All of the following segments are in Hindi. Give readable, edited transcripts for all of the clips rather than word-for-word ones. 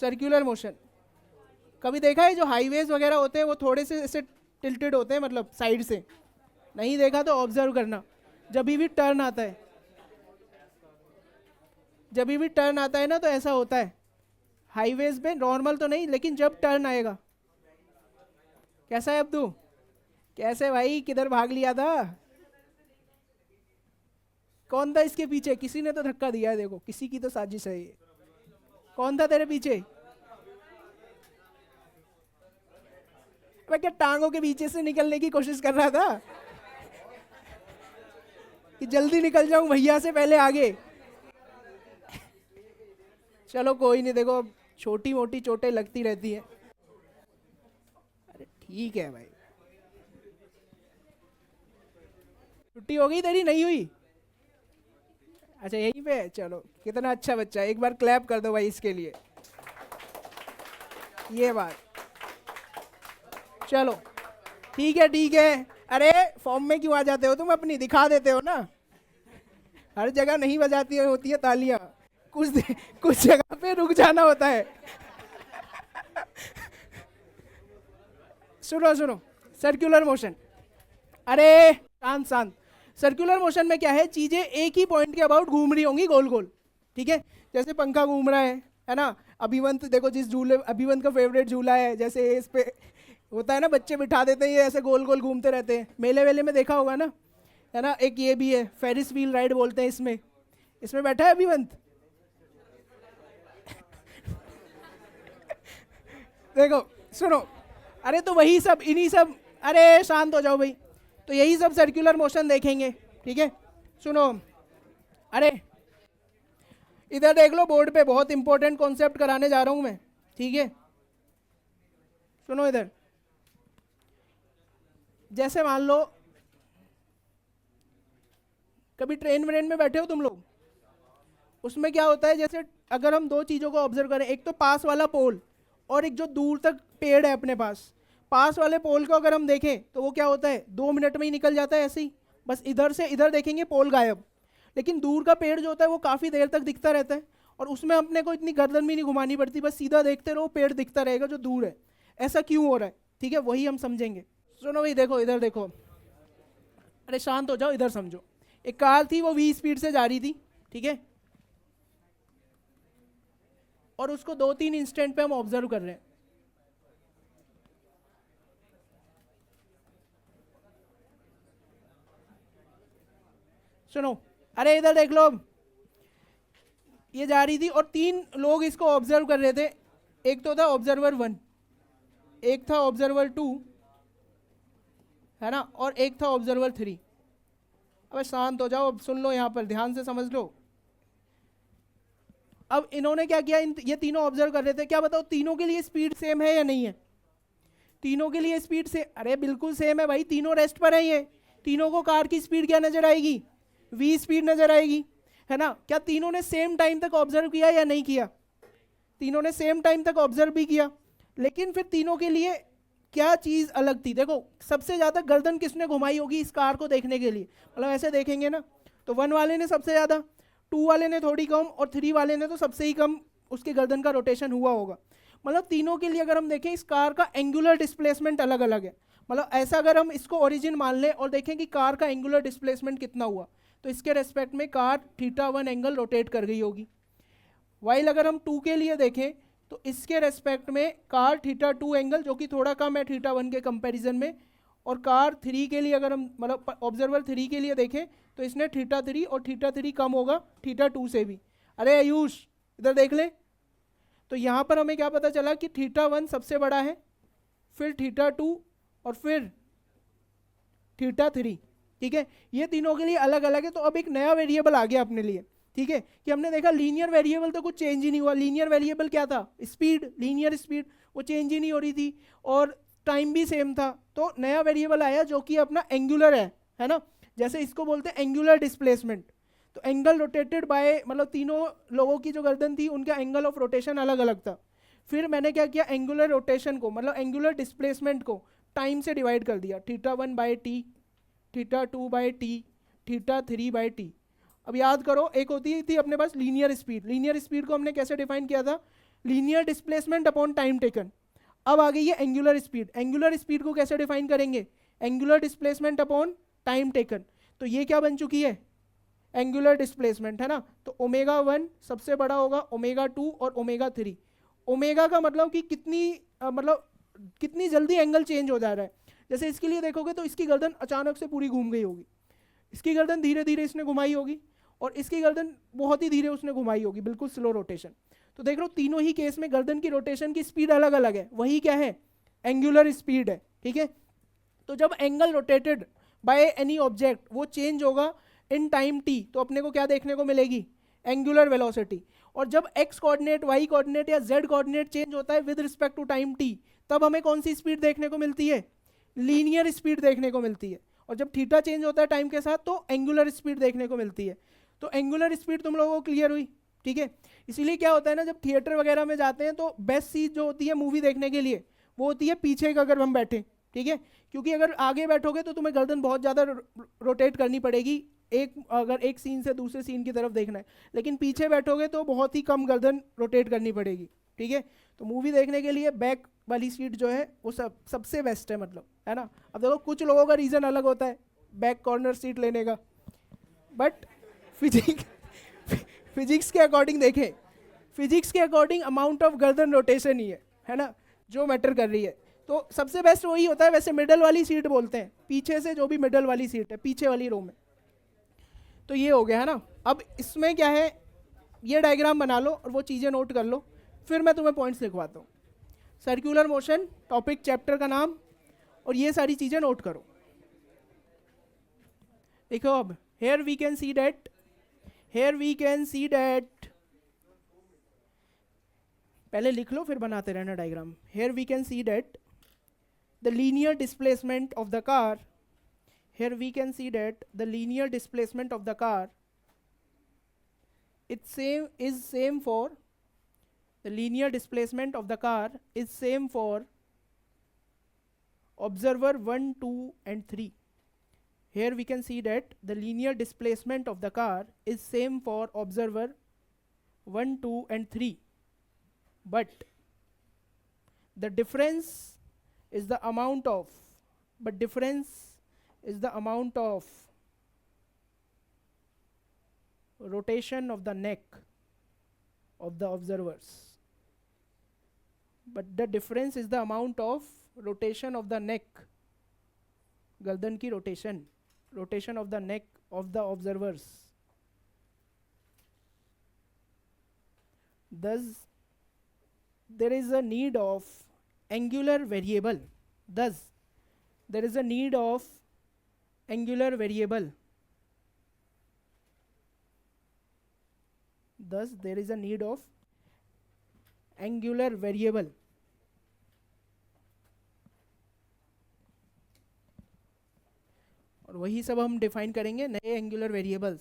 Circular motion. कभी देखा है जो हाईवेज वगैरह होते हैं वो थोड़े से ऐसे टिल्टेड होते हैं, मतलब साइड से? नहीं देखा तो ऑब्जर्व करना। जब भी टर्न आता है, जब भी टर्न आता है ना तो ऐसा होता है हाईवेज पे, नॉर्मल तो नहीं लेकिन जब टर्न आएगा। कैसा है अब्दू? कैसे भाई, किधर भाग लिया था? कौन था इसके पीछे? किसी ने तो धक्का दिया है, देखो किसी की तो साजिश है ये। कौन था तेरे पीछे? मैं क्या टांगों के पीछे से निकलने की कोशिश कर रहा था कि जल्दी निकल जाऊं भैया से पहले आगे। चलो कोई नहीं, देखो छोटी मोटी चोटें लगती रहती है। अरे ठीक है भाई। छुट्टी हो गई तेरी? नहीं हुई? अच्छा यहीं पे है। चलो कितना अच्छा बच्चा है, एक बार क्लैप कर दो भाई इसके लिए। ये बात, चलो ठीक है ठीक है। अरे फॉर्म में क्यों आ जाते हो तुम? अपनी दिखा देते हो ना, हर जगह नहीं बजाती होती है तालियां, कुछ जगह पे रुक जाना होता है। सुनो सुनो, सर्कुलर मोशन। अरे शांत शांत। सर्कुलर मोशन में क्या है, चीजें एक ही पॉइंट के अबाउट घूम रही होंगी गोल गोल, ठीक है? जैसे पंखा घूम रहा है ना? अभिवंत देखो, जिस झूले, अभिवंत का फेवरेट झूला है, जैसे इस पे होता है ना, बच्चे बिठा देते हैं, ये ऐसे गोल गोल घूमते रहते हैं। मेले वेले में देखा होगा ना, है ना? एक ये भी है, फेरिस व्हील राइड बोलते हैं इसमें। इसमें बैठा है अभिवंत? देखो सुनो, अरे तो वही सब, इन्हीं सब, अरे शांत हो जाओ भाई। तो यही सब सर्कुलर मोशन देखेंगे, ठीक है? सुनो, अरे इधर देख लो, बोर्ड पे बहुत इंपॉर्टेंट कॉन्सेप्ट कराने जा रहा हूं मैं, ठीक है? सुनो इधर, जैसे मान लो कभी ट्रेन व्रेन में बैठे हो तुम लोग, उसमें क्या होता है, जैसे अगर हम दो चीज़ों को ऑब्जर्व करें, एक तो पास वाला पोल और एक जो दूर तक पेड़ है अपने पास। पास वाले पोल को अगर हम देखें तो वो क्या होता है, 2 मिनट में ही निकल जाता है ऐसे ही, बस इधर से इधर देखेंगे पोल गायब। लेकिन दूर का पेड़ जो होता है वो काफ़ी देर तक दिखता रहता है, और उसमें अपने को इतनी गर्दन भी नहीं घुमानी पड़ती, बस सीधा देखते रहो, पेड़ दिखता रहेगा जो दूर है। ऐसा क्यों हो रहा है, ठीक है? वही हम समझेंगे। सुनो भाई, देखो इधर देखो। अरे शांत हो जाओ, इधर समझो। एक कार थी, वो 20 स्पीड से जा रही थी, ठीक है? और उसको 2-3 इंस्टेंट पे हम ऑब्जर्व कर रहे हैं। सुनो, अरे इधर देख लो, ये जा रही थी और 3 लोग इसको ऑब्जर्व कर रहे थे। एक तो था ऑब्जर्वर 1, एक था ऑब्जर्वर 2, है ना? और एक था ऑब्जर्वर 3। अब शांत हो जाओ, अब सुन लो, यहाँ पर ध्यान से समझ लो। अब इन्होंने क्या किया, ये तीनों ऑब्जर्व कर रहे थे, क्या बताओ तीनों के लिए स्पीड सेम है या नहीं है? तीनों के लिए स्पीड से, अरे बिल्कुल सेम है भाई, तीनों रेस्ट पर है। ये तीनों को कार की स्पीड क्या नजर आएगी? v स्पीड नजर आएगी, है ना? क्या तीनों ने सेम टाइम तक ऑब्जर्व किया या नहीं किया? तीनों ने सेम टाइम तक ऑब्जर्व भी किया, लेकिन फिर तीनों के लिए क्या चीज अलग थी? देखो, सबसे ज्यादा गर्दन किसने घुमाई होगी इस कार को देखने के लिए? मतलब ऐसे देखेंगे ना, तो 1 वाले ने सबसे ज्यादा, 2 वाले ने थोड़ी कम, और 3 वाले ने तो सबसे ही कम उसके गर्दन का रोटेशन हुआ होगा। मतलब तीनों के लिए अगर हम देखें, इस कार का एंगुलर डिस्प्लेसमेंट अलग अलग है। मतलब ऐसा अगर हम इसको ओरिजिन मान लें और देखें कि कार का एंगुलर डिस्प्लेसमेंट कितना हुआ, तो इसके रेस्पेक्ट में कार θ1 एंगल रोटेट कर गई होगी। वाइल अगर हम 2 के लिए देखें तो इसके रेस्पेक्ट में कार θ2 एंगल, जो कि थोड़ा कम है θ1 के कंपैरिजन में। और कार 3 के लिए अगर हम, मतलब ऑब्जर्वर 3 के लिए देखें, तो इसने θ3, और θ3 कम होगा θ2 से भी। अरे आयुष इधर देख ले, तो यहाँ पर हमें क्या पता चला कि θ1 सबसे बड़ा है, फिर θ2, और फिर θ3, ठीक है? ये तीनों के लिए अलग अलग है। तो अब एक नया वेरिएबल आ गया अपने लिए, ठीक है? कि हमने देखा लीनियर वेरिएबल तो कुछ चेंज ही नहीं हुआ। लीनियर वेरिएबल क्या था? स्पीड, लीनियर स्पीड, वो चेंज ही नहीं हो रही थी, और टाइम भी सेम था। तो नया वेरिएबल आया जो कि अपना एंगुलर है ना? जैसे इसको बोलते हैं एंगुलर डिस्प्लेसमेंट। तो एंगल रोटेटेड बाय, मतलब तीनों लोगों की जो गर्दन थी उनका एंगल ऑफ रोटेशन अलग अलग था। फिर मैंने क्या किया, एंगुलर रोटेशन को, मतलब एंगुलर डिस्प्लेसमेंट को टाइम से डिवाइड कर दिया, θ1 by t, θ2 by t, θ3 by t. अब याद करो, एक होती थी अपने पास लीनियर स्पीड। लीनियर स्पीड को हमने कैसे डिफाइन किया था? Linear displacement upon time taken. अब आ गई है एंगुलर स्पीड। एंगुलर स्पीड को कैसे डिफाइन करेंगे? Angular displacement upon time taken. तो ये क्या बन चुकी है? एंगुलर डिस्प्लेसमेंट, है ना। तो ओमेगा 1 सबसे बड़ा होगा, ओमेगा 2 और ओमेगा 3। ओमेगा का मतलब कि मतलब कितनी जल्दी एंगल चेंज हो जा रहा है। जैसे इसके लिए देखोगे तो इसकी गर्दन अचानक से पूरी घूम गई होगी, इसकी गर्दन धीरे धीरे इसने घुमाई होगी, और इसकी गर्दन बहुत ही धीरे उसने घुमाई होगी, बिल्कुल स्लो रोटेशन। तो देख लो तीनों ही केस में गर्दन की रोटेशन की स्पीड अलग अलग है, वही क्या है? एंगुलर स्पीड है, ठीक है। तो जब angle rotated by any object वो चेंज होगा इन टाइम टी, तो अपने को क्या देखने को मिलेगी? Angular velocity. और जब एक्स कोऑर्डिनेट, वाई कोऑर्डिनेट या जेड कोऑर्डिनेट चेंज होता है with respect to time T, तब हमें कौन सी स्पीड देखने को मिलती है? लीनियर स्पीड देखने को मिलती है। और जब थीटा चेंज होता है टाइम के साथ तो एंगुलर स्पीड देखने को मिलती है। तो एंगुलर स्पीड तुम लोगों को क्लियर हुई, ठीक है। इसीलिए क्या होता है ना, जब थिएटर वगैरह में जाते हैं तो बेस्ट सीट जो होती है मूवी देखने के लिए वो होती है पीछे का, अगर हम बैठे, ठीक है। क्योंकि अगर आगे बैठोगे तो तुम्हें गर्दन बहुत ज़्यादा रोटेट करनी पड़ेगी, अगर एक सीन से दूसरे सीन की तरफ देखना है। लेकिन पीछे बैठोगे तो बहुत ही कम गर्दन रोटेट करनी पड़ेगी, ठीक है। तो मूवी देखने के लिए बैक वाली सीट जो है वो सबसे बेस्ट है, मतलब, है ना। अब देखो कुछ लोगों का रीज़न अलग होता है बैक कॉर्नर सीट लेने का, बट फिजिक्स के अकॉर्डिंग देखें, फिजिक्स के अकॉर्डिंग अमाउंट ऑफ गर्दन रोटेशन ही है ना, जो मैटर कर रही है। तो सबसे बेस्ट वही होता है। वैसे मिडल वाली सीट बोलते हैं, पीछे से जो भी मिडल वाली सीट है, पीछे वाली रो में। तो ये हो गया, है ना। अब इसमें क्या है, ये डायग्राम बना लो और वो चीज़ें नोट कर लो, फिर मैं तुम्हें पॉइंट्स लिखवाता हूँ। सर्कुलर मोशन टॉपिक, चैप्टर का नाम, और ये सारी चीज़ें नोट करो। देखो अब here we can see that, पहले लिख लो फिर बनाते रहना diagram. Here we can see that the linear displacement of the car, here we can see that the linear displacement of the car is same for the linear displacement of the car is same for observer 1, 2 and 3. Here we can see that the linear displacement of the car is same for observer 1, 2 and 3, but the difference is the amount of rotation of the neck of the observers. But the difference is the amount of rotation of the neck, गर्दन की rotation of the neck of the observers. Thus, there is a need of angular variable. Thus, there is a need of angular variable. Thus, there is a need of angular variable. और वही सब हम डिफाइन करेंगे नए angular variables,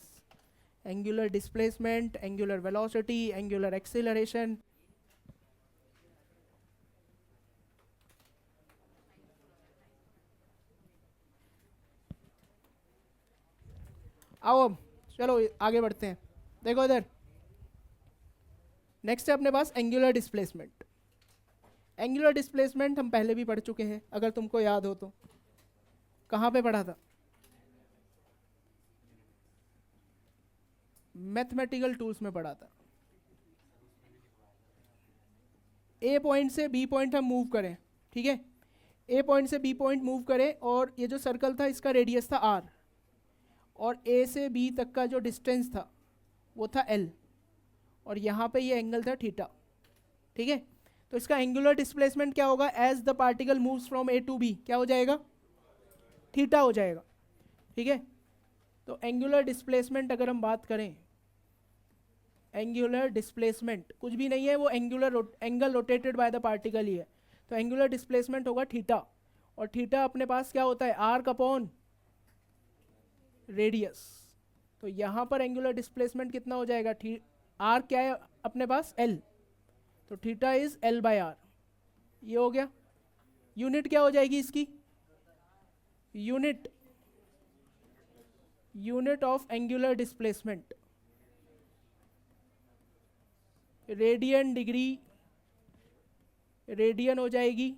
angular displacement, angular velocity, angular acceleration. आओ अब चलो आगे बढ़ते हैं। देखो इधर, नेक्स्ट है अपने पास एंगुलर डिस्प्लेसमेंट। एंगुलर डिस्प्लेसमेंट हम पहले भी पढ़ चुके हैं, अगर तुमको याद हो तो। कहाँ पे पढ़ा था? मैथमेटिकल टूल्स में पढ़ा था। ए पॉइंट से बी पॉइंट हम मूव करें, ठीक है। ए पॉइंट से बी पॉइंट मूव करें और ये जो सर्कल था इसका रेडियस था आर, और ए से बी तक का जो डिस्टेंस था वो था एल, और यहाँ पे ये एंगल था थीटा, ठीक है। तो इसका एंगुलर डिस्प्लेसमेंट क्या होगा? As the particle moves from A to B, क्या हो जाएगा? थीटा हो जाएगा, ठीक है। तो एंगुलर डिस्प्लेसमेंट अगर हम बात करें, एंगुलर डिस्प्लेसमेंट कुछ भी नहीं है, वो angle rotated by the particle ही है। तो एंगुलर डिस्प्लेसमेंट होगा थीटा, और थीटा अपने पास क्या होता है? Arc upon radius. तो यहाँ पर एंगुलर डिस्प्लेसमेंट कितना हो जाएगा? आर क्या है अपने पास? एल। तो theta is L by R. ये हो गया। यूनिट क्या हो जाएगी इसकी? Unit of angular displacement, radian degree radian हो जाएगी,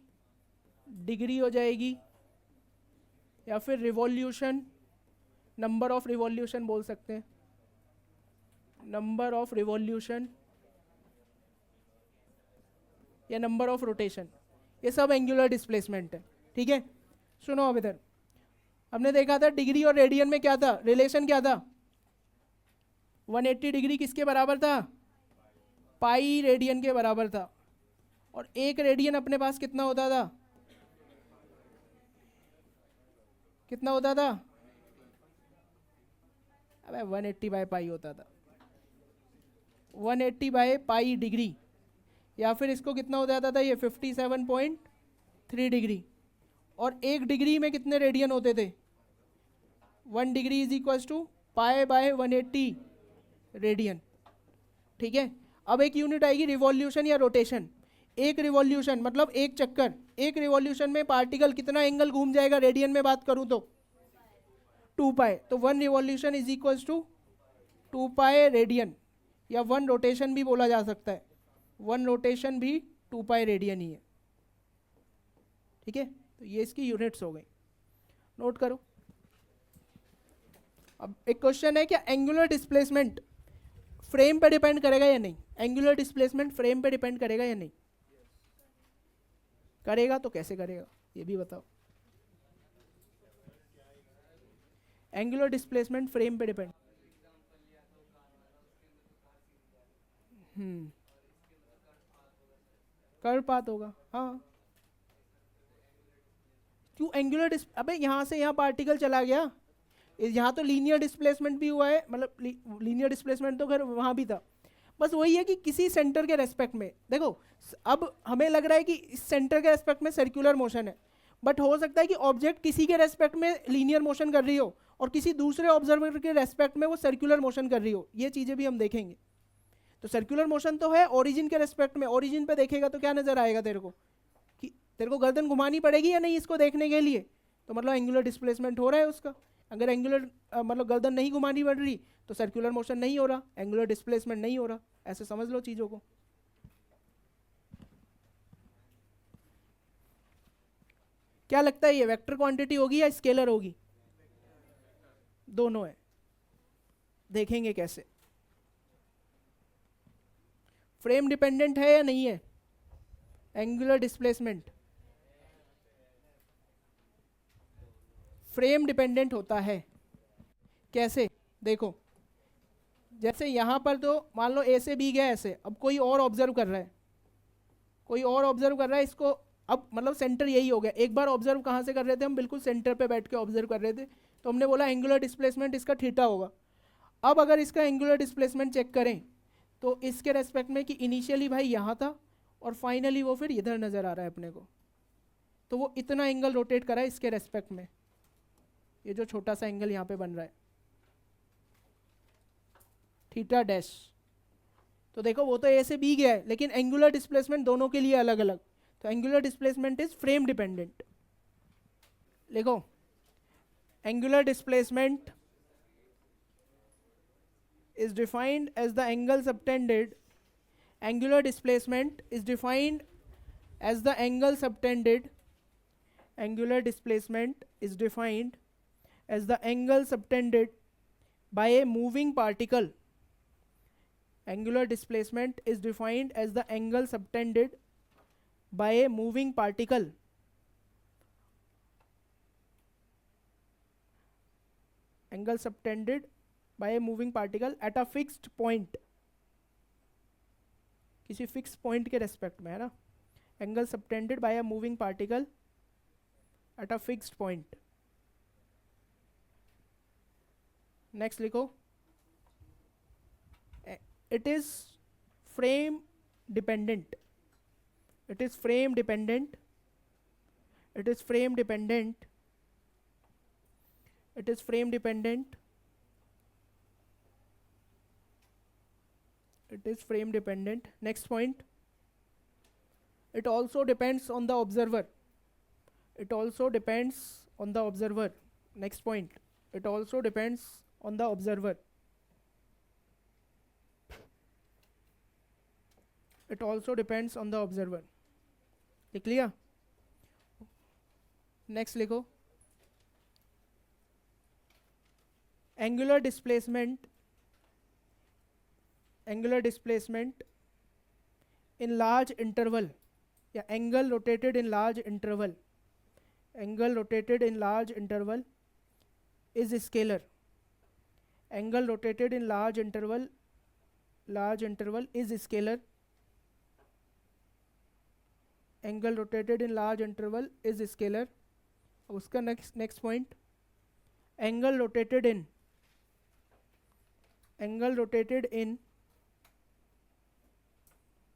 डिग्री हो जाएगी, या फिर रिवॉल्यूशन, नंबर ऑफ रिवॉल्यूशन बोल सकते हैं, नंबर ऑफ रिवॉल्यूशन या नंबर ऑफ रोटेशन, ये सब एंगुलर डिस्प्लेसमेंट है। ठीक है, सुनो अब इधर, हमने देखा था डिग्री और रेडियन में क्या था, रिलेशन क्या था, 180 डिग्री किसके बराबर था, पाई रेडियन के बराबर था। और एक रेडियन अपने पास कितना होता था, कितना होता था, अबे 180 बाय पाई होता था, 180 बाय पाई डिग्री, या फिर इसको कितना हो जाता था ये 57.3 डिग्री। और एक डिग्री में कितने रेडियन होते थे, 1 degree is equal to pi by 180 radian. ठीक है, अब एक यूनिट आएगी रिवॉल्यूशन या रोटेशन। एक रिवॉल्यूशन मतलब एक चक्कर, एक रिवॉल्यूशन में पार्टिकल कितना एंगल घूम जाएगा, रेडियन में बात करूं तो 2 पाई, तो 1 revolution is equal to 2 pi radian, या 1 रोटेशन भी बोला जा सकता है, 1 रोटेशन भी 2 पाई रेडियन ही है। ठीक है, तो ये इसकी यूनिट्स हो गई, नोट करो। अब एक क्वेश्चन है, क्या एंगुलर डिस्प्लेसमेंट फ्रेम पे डिपेंड करेगा या नहीं, एंगुलर डिस्प्लेसमेंट फ्रेम पे डिपेंड करेगा या नहीं, करेगा तो कैसे करेगा ये भी बताओ। एंगुलर डिस्प्लेसमेंट फ्रेम पे डिपेंड, कर्व पाथ होगा, हाँ। क्यों एंगुलर अबे यहाँ से यहाँ पार्टिकल चला गया, यहाँ तो लीनियर डिस्प्लेसमेंट भी हुआ है, मतलब लीनियर डिस्प्लेसमेंट तो खैर वहाँ भी था, बस वही है कि किसी सेंटर के रेस्पेक्ट में, देखो अब हमें लग रहा है कि इस सेंटर के रेस्पेक्ट में सर्कुलर मोशन है, बट हो सकता है कि ऑब्जेक्ट किसी के रेस्पेक्ट में लीनियर मोशन कर रही हो और किसी दूसरे ऑब्जर्वर के रेस्पेक्ट में वो सर्कुलर मोशन कर रही हो, ये चीज़ें भी हम देखेंगे। तो सर्कुलर मोशन तो है ओरिजिन के रेस्पेक्ट में, ओरिजिन पे देखेगा तो क्या नजर आएगा तेरे को, कि तेरे को गर्दन घुमानी पड़ेगी या नहीं इसको देखने के लिए, तो मतलब एंगुलर डिस्प्लेसमेंट हो रहा है उसका। अगर एंगुलर मतलब गर्दन नहीं घुमानी पड़ रही तो सर्कुलर मोशन नहीं हो रहा, एंगुलर डिस्प्लेसमेंट नहीं हो रहा, ऐसे समझ लो चीज़ों को। क्या लगता है ये वेक्टर क्वांटिटी होगी या स्केलर होगी, दोनों है, देखेंगे कैसे। फ्रेम डिपेंडेंट है या नहीं है एंगुलर डिस्प्लेसमेंट, फ्रेम डिपेंडेंट होता है। कैसे, देखो जैसे यहाँ पर तो मान लो ए से बी गया ऐसे, अब कोई और ऑब्जर्व कर रहा है, कोई और ऑब्जर्व कर रहा है इसको, अब मतलब सेंटर यही हो गया। एक बार ऑब्जर्व कहाँ से कर रहे थे हम, बिल्कुल सेंटर पे बैठ के ऑब्जर्व कर रहे थे, तो हमने बोला एंगुलर डिस्प्लेसमेंट इसका थीटा होगा। अब अगर इसका एंगुलर डिस्प्लेसमेंट चेक करें तो इसके रेस्पेक्ट में कि इनिशियली भाई यहाँ था और फाइनली वो फिर इधर नज़र आ रहा है अपने को, तो वो इतना एंगल रोटेट करा है इसके रेस्पेक्ट में, ये जो छोटा सा एंगल यहाँ पे बन रहा है थीटा डैश। तो देखो वो तो ए से बी गया है, लेकिन एंगुलर डिस्प्लेसमेंट दोनों के लिए अलग अलग, तो angular displacement is frame dependent. देखो angular displacement is defined as the angle subtended, angular displacement is defined as the angle subtended, angular displacement is defined as the angle subtended by a moving particle, angular displacement is defined as the angle subtended by a moving particle, angle subtended by a moving particle at a fixed point, किसी फिक्स पॉइंट के रेस्पेक्ट में है ना, angle subtended by a moving particle at a fixed point. Next लिखो, it is frame dependent, it is frame dependent, it is frame dependent, it is frame dependent, it is frame dependent. Next point, it also depends on the observer, it also depends on the observer. Next point, it also depends on the observer, it also depends on the observer. लिख लिया? नेक्स्ट लिखो, angular displacement in large interval या angle rotated in large interval, angle rotated in large interval is scalar, angle rotated in large interval is scalar, angle rotated in large interval is scalar. उसका next point, angle rotated in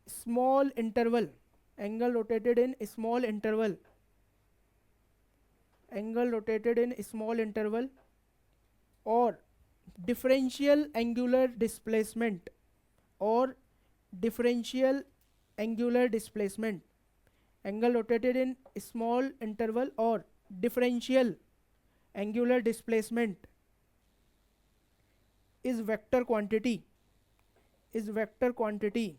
small interval, angle rotated in small interval, angle rotated in small interval, or differential angular displacement, or differential angular displacement, angle rotated in small interval or differential angular displacement is vector quantity, is vector quantity,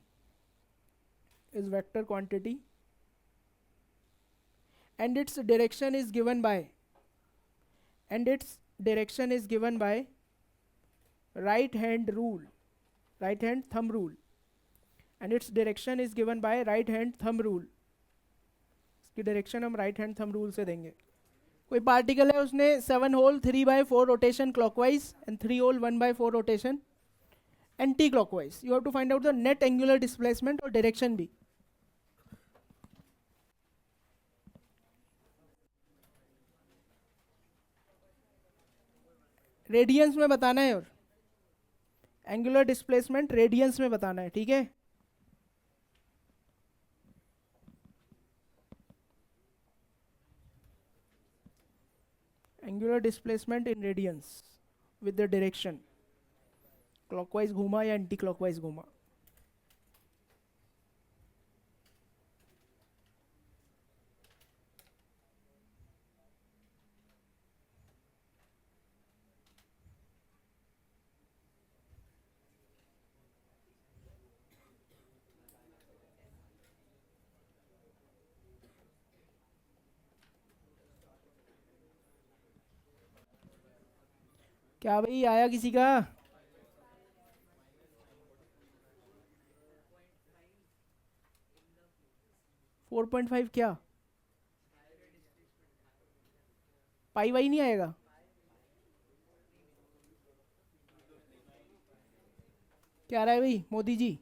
is vector quantity, and its direction is given by, and its direction is given by right hand rule, right hand thumb rule, and its direction is given by right hand thumb rule। इसकी डायरेक्शन हम राइट हैंड थंब रूल से देंगे। कोई पार्टिकल है, उसने 7 whole 3/4 rotation clockwise and 3 whole 1/4 rotation anti clockwise. You have to find out the net angular displacement और डायरेक्शन भी। रेडियंस में बताना है, और एंगुलर डिस्प्लेसमेंट रेडियंस में बताना है, ठीक है। Angular displacement in radiance with the direction, clockwise घूमा या एंटी क्लॉकवाइज घूमा। क्या भाई, आया किसी का? फोर 4.5 क्या? पाई वाई नहीं आएगा? क्या रहा है भाई मोदी जी?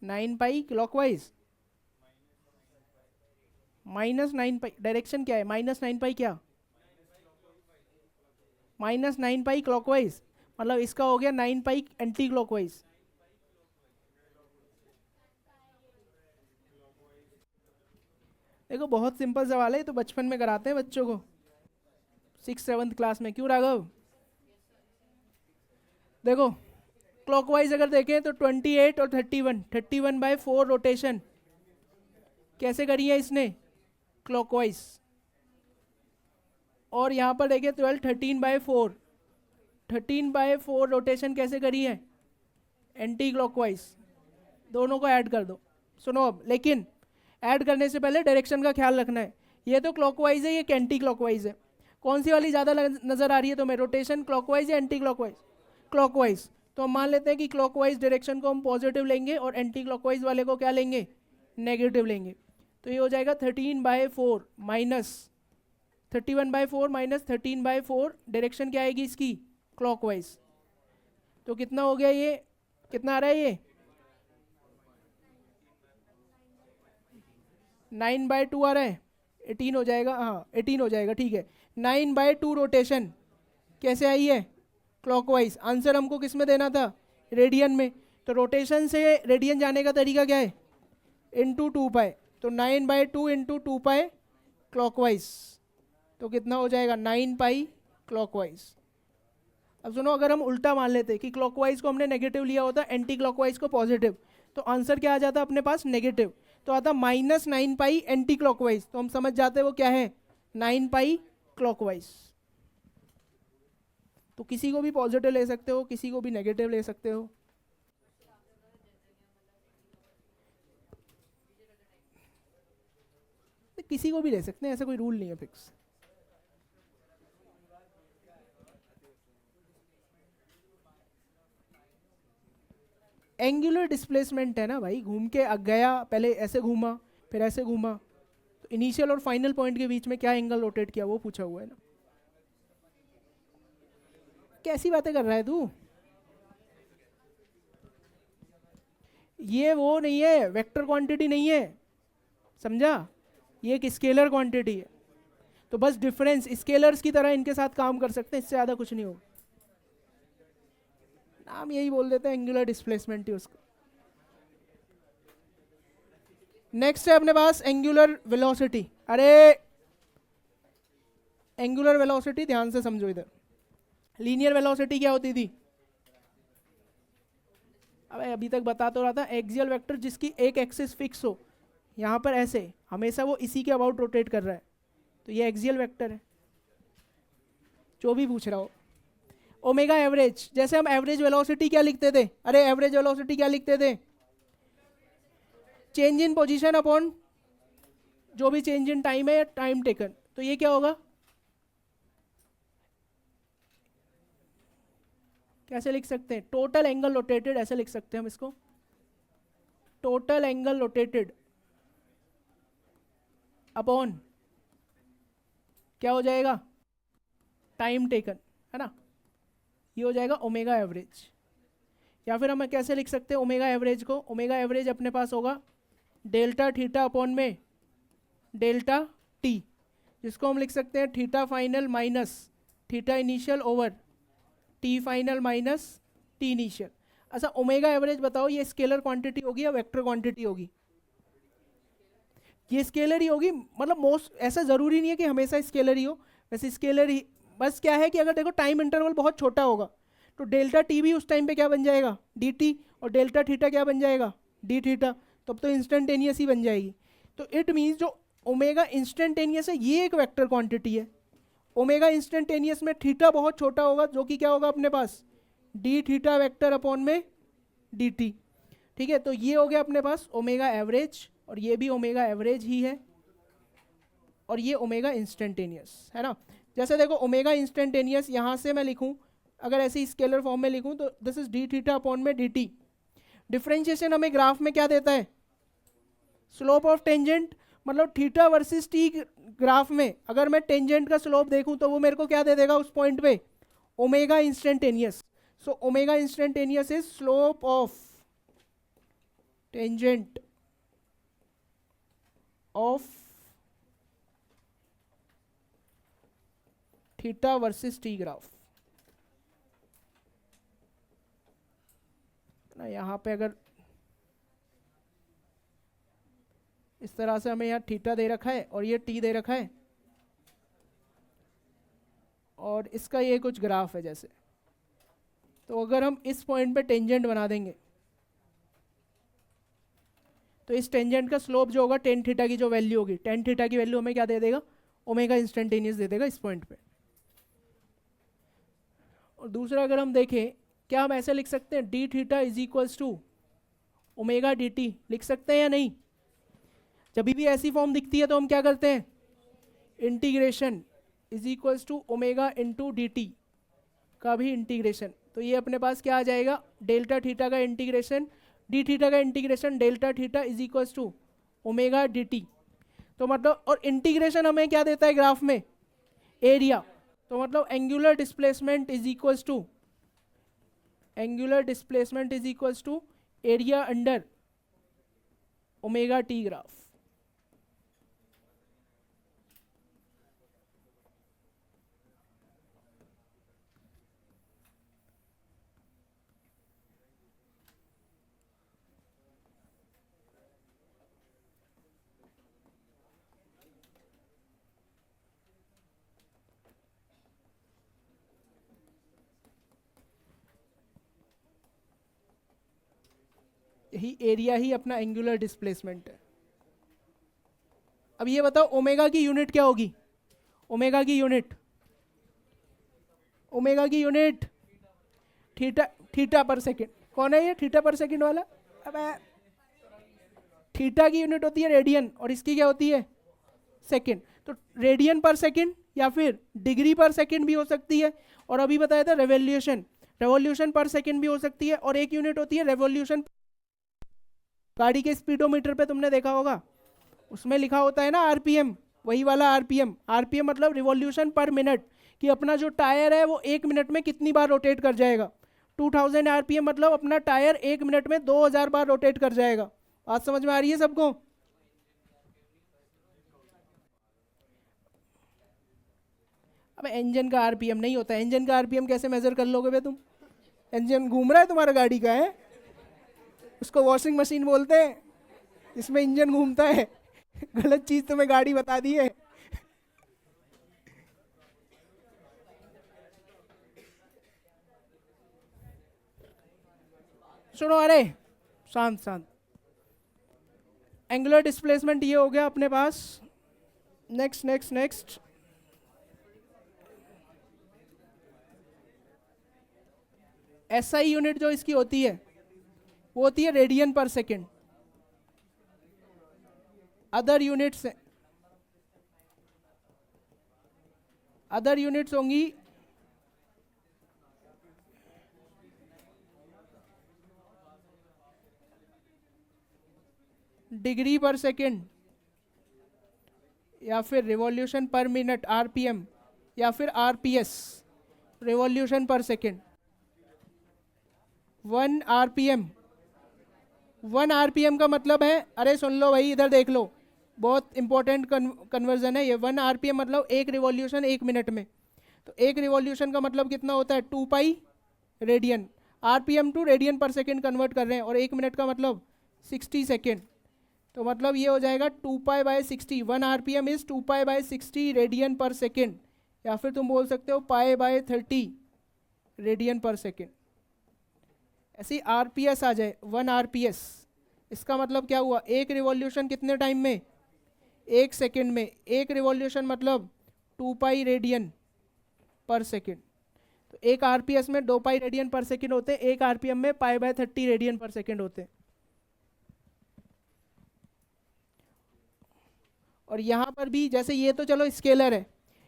9 पाई क्लॉकवाइज, -9 पाई डायरेक्शन क्या है? -9 पाई क्या? -9 पाई क्लॉकवाइज, मतलब इसका हो गया 9 पाई एंटी क्लॉकवाइज। देखो बहुत सिंपल सवाल है, तो बचपन में कराते हैं बच्चों को 6th-7th क्लास में। क्यों राघव? देखो क्लॉकवाइज अगर देखें तो 28 और 31/4 रोटेशन कैसे करी है इसने? क्लॉकवाइज। और यहाँ पर देखिए 12 13/4 रोटेशन कैसे करी है? Anti clockwise. दोनों को ऐड कर दो। सुनो अब, लेकिन ऐड करने से पहले डायरेक्शन का ख्याल रखना है। ये तो क्लॉकवाइज है, ये एंटी क्लॉकवाइज है। कौन सी वाली ज़्यादा नज़र आ रही है तुम्हें, रोटेशन क्लॉकवाइज या एंटी क्लॉकवाइज? क्लॉकवाइज। तो हम मान लेते हैं कि क्लॉकवाइज डायरेक्शन को हम पॉजिटिव लेंगे और एंटी क्लॉकवाइज वाले को क्या लेंगे? नेगेटिव लेंगे। तो ये हो जाएगा 13/4 माइनस 31/4 माइनस 13/4। डायरेक्शन क्या आएगी इसकी? क्लॉकवाइज। तो कितना हो गया ये? कितना आ रहा है ये? 9/2 आ रहा है। 18 हो जाएगा, हाँ 18 हो जाएगा, ठीक है। 9/2 रोटेशन कैसे आई है? क्लॉकवाइज। आंसर हमको किस में देना था? रेडियन में। तो रोटेशन से रेडियन जाने का तरीका क्या है? Into 2 pi. तो 9/2 इंटू 2 पाई क्लॉकवाइज। तो कितना हो जाएगा? 9 पाई क्लॉकवाइज। अब सुनो, अगर हम उल्टा मान लेते कि क्लॉकवाइज को हमने नेगेटिव लिया होता, एंटी क्लॉकवाइज को पॉजिटिव, तो आंसर क्या आ जाता अपने पास? नेगेटिव। तो आता -9 पाई एंटी क्लॉकवाइज। तो हम समझ जाते वो क्या है? 9 पाई क्लॉकवाइज। तो किसी को भी पॉजिटिव ले सकते हो, किसी को भी नेगेटिव ले सकते हो। किसी को भी ले सकते हैं, ऐसा कोई रूल नहीं है फिक्स। एंगुलर डिस्प्लेसमेंट है ना भाई, घूम के गया, पहले ऐसे घूमा फिर ऐसे घूमा, तो इनिशियल और फाइनल पॉइंट के बीच में क्या एंगल रोटेट किया वो पूछा हुआ है ना। कैसी बातें कर रहा है तू? ये वो नहीं है, वेक्टर क्वांटिटी नहीं है, समझा? ये एक स्केलर क्वांटिटी है। तो बस डिफरेंस, स्केलर्स की तरह इनके साथ काम कर सकते हैं, इससे ज़्यादा कुछ नहीं होगा। नाम यही बोल देते हैं, एंगुलर डिस्प्लेसमेंट ही उसको। नेक्स्ट है अपने पास एंगुलर वेलोसिटी। अरे एंगुलर वेलोसिटी ध्यान से समझो इधर। लीनियर वेलोसिटी क्या होती थी? अबे अभी तक बता तो रहा था, एक्सियल वेक्टर जिसकी एक एक्सिस फिक्स हो, यहाँ पर ऐसे हमेशा वो इसी के अबाउट रोटेट कर रहा है, तो ये एक्सियल वेक्टर है। जो भी पूछ रहा हो। ओमेगा एवरेज, जैसे हम एवरेज वेलोसिटी क्या लिखते थे? अरे एवरेज वेलोसिटी क्या लिखते थे? चेंज इन पोजीशन अपॉन जो भी चेंज इन टाइम है या टाइम टेकन। तो ये क्या होगा? कैसे लिख सकते हैं? टोटल एंगल रोटेटेड, ऐसे लिख सकते हैं हम इसको, टोटल एंगल रोटेटेड अपॉन क्या हो जाएगा? टाइम टेकन, है ना? ये हो जाएगा ओमेगा एवरेज। या फिर हम कैसे लिख सकते हैं ओमेगा एवरेज को? ओमेगा एवरेज अपने पास होगा डेल्टा थीटा अपॉन में डेल्टा टी, जिसको हम लिख सकते हैं theta final minus theta initial over T final minus T initial. अच्छा ओमेगा एवरेज बताओ, ये स्केलर क्वांटिटी होगी या वेक्टर क्वांटिटी होगी? ये स्केलर ही होगी, मतलब मोस्ट, ऐसा ज़रूरी नहीं है कि हमेशा स्केलर ही हो, वैसे स्केलर ही। बस क्या है कि अगर देखो टाइम इंटरवल बहुत छोटा होगा तो डेल्टा टी भी उस टाइम पे क्या बन जाएगा? डी टी, और डेल्टा थीटा क्या बन जाएगा? D theta. तब तो इंस्टेंटेनियस ही बन जाएगी। तो इट मीन्स जो ओमेगा इंस्टेंटेनियस है ये एक वेक्टर क्वांटिटी है। ओमेगा इंस्टेंटेनियस में थीटा बहुत छोटा होगा, जो कि क्या होगा अपने पास? डी थीटा वेक्टर अपॉन में डी टी। ठीक है, तो ये हो गया अपने पास ओमेगा एवरेज, और ये भी ओमेगा एवरेज ही है, और ये ओमेगा इंस्टेंटेनियस है ना। जैसे देखो ओमेगा इंस्टेंटेनियस यहाँ से मैं लिखूँ, अगर ऐसे स्केलर फॉर्म में लिखूँ तो this is D theta upon में डी टी। डिफ्रेंशिएशन हमें ग्राफ में क्या देता है? स्लोप ऑफ टेंजेंट, मतलब थीटा वर्सेस टी ग्राफ में अगर मैं टेंजेंट का स्लोप देखूं तो वो मेरे को क्या दे देगा उस पॉइंट पे? Omega instantaneous. So omega instantaneous is slope of tangent of theta versus T graph ना। यहाँ पे अगर इस तरह से हमें यहाँ थीटा दे रखा है और ये टी दे रखा है, और इसका ये कुछ ग्राफ है जैसे, तो अगर हम इस पॉइंट पे टेंजेंट बना देंगे तो इस टेंजेंट का स्लोप जो होगा टेन थीटा की जो वैल्यू होगी, टेन थीटा की वैल्यू हमें क्या दे देगा? ओमेगा इंस्टेंटेनियस दे देगा इस पॉइंट पे। और दूसरा अगर हम देखें, क्या हम ऐसे लिख सकते हैं D theta is equals to omega D T? लिख सकते हैं या नहीं? जब भी ऐसी फॉर्म दिखती है तो हम क्या करते हैं? Integration is equals to omega into D T का भी इंटीग्रेशन। तो ये अपने पास क्या आ जाएगा? डेल्टा थीटा का इंटीग्रेशन डी थीटा का integration delta theta is equals to omega D T. तो मतलब, और इंटीग्रेशन हमें क्या देता है ग्राफ में? एरिया। तो मतलब angular displacement is equals to area under omega T graph. यही एरिया ही अपना एंगुलर डिस्प्लेसमेंट है। अब ये बताओ ओमेगा की यूनिट क्या होगी? ओमेगा की यूनिट थीटा, थीटा पर सेकंड। कौन है ये थीटा पर सेकंड वाला? अब थीटा की यूनिट होती है रेडियन, और इसकी क्या होती है? सेकेंड। तो रेडियन पर सेकेंड या फिर डिग्री पर सेकेंड भी हो सकती है, और अभी बताया था रेवोल्यूशन, रेवोल्यूशन पर सेकेंड भी हो सकती है, और एक यूनिट होती है रेवोल्यूशन। गाड़ी के स्पीडोमीटर पे तुमने देखा होगा, उसमें लिखा होता है ना आरपीएम, वही वाला आरपीएम। आरपीएम मतलब रिवॉल्यूशन पर मिनट, कि अपना जो टायर है वो 1 मिनट में कितनी बार रोटेट कर जाएगा। 2000 आरपीएम मतलब अपना टायर 1 मिनट में 2000 बार रोटेट कर जाएगा। बात समझ में आ रही है सबको? अब इंजन का आरपीएम नहीं होता, इंजन का आरपीएम कैसे मेजर कर लोगे बे तुम? इंजन घूम रहा है तुम्हारा गाड़ी का है, उसको वॉशिंग मशीन बोलते हैं, इसमें इंजन घूमता है। गलत चीज तुम्हें गाड़ी बता दी है। सुनो, अरे शांत शांत। एंगुलर डिस्प्लेसमेंट ये हो गया अपने पास। Next next next, SI unit जो इसकी होती है वो होती है radian per second. Other units होंगी डिग्री पर सेकेंड, या फिर रिवॉल्यूशन पर मिनट आरपीएम, या फिर RPS, revolution per second. 1 RPM का मतलब है, अरे सुन लो भाई, इधर देख लो, बहुत इंपॉर्टेंट कन्वर्जन है ये। 1 आरपीएम मतलब एक रिवॉल्यूशन 1 मिनट में। तो एक रिवॉल्यूशन का मतलब कितना होता है? 2 pi radian. RPM to radian per second convert कर रहे हैं, और 1 मिनट का मतलब 60 सेकेंड। तो मतलब ये हो जाएगा 2 pi by 60। 1 RPM is 2 pi by 60 radian per second, या फिर तुम बोल सकते हो pi by 30 radian per second. ऐसी आरपीएस आ जाए 1 आरपीएस, इसका मतलब क्या हुआ? एक रिवॉल्यूशन कितने टाइम में? 1 सेकेंड में। एक रिवॉल्यूशन मतलब 2 पाई रेडियन पर सेकेंड। तो एक आरपीएस में 2 पाई रेडियन पर सेकेंड होते हैं, एक आरपीएम में pi by 30 radian per second होते हैं। और यहाँ पर भी जैसे ये तो चलो स्केलर है,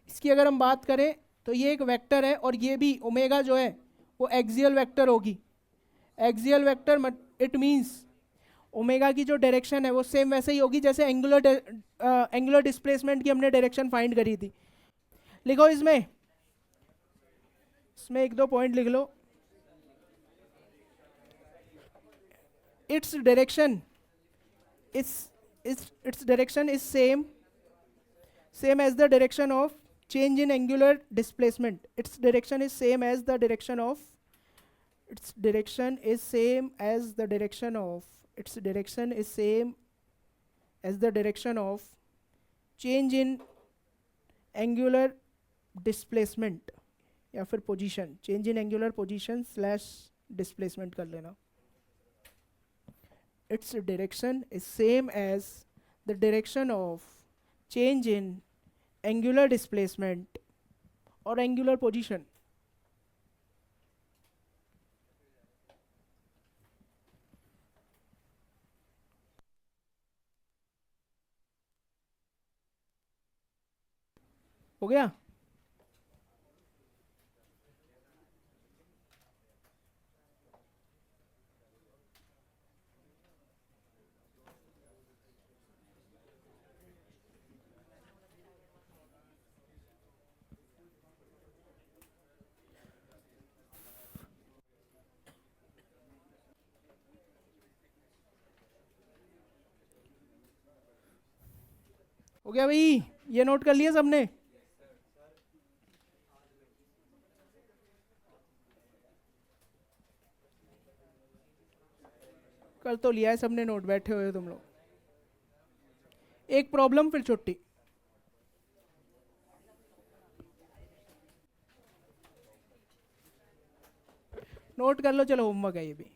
इसकी अगर हम बात करें तो ये एक वेक्टर है, और ये भी ओमेगा जो है वो एक्सियल वेक्टर होगी। Axial vector it means omega की जो डायरेक्शन है वो सेम वैसे ही होगी जैसे एंगुलर डिस्प्लेसमेंट की हमने डायरेक्शन फाइंड करी थी। लिखो इसमें एक दो पॉइंट लिख लो। Its direction its direction is same as the direction of change in angular displacement. Its direction is same as the direction of its direction is same as the direction of its direction is same as the direction of change in angular displacement, या फिर position, change in angular position slash displacement कर लेना। its direction is same as the direction of change in angular displacement or angular position. हो गया? हो गया भाई? ये नोट कर लिया सबने? कर तो लिया है सबने नोट, बैठे हुए हो तुम लोग। एक प्रॉब्लम फिर छुट्टी। नोट कर लो, चलो होमवर्क है ये भी।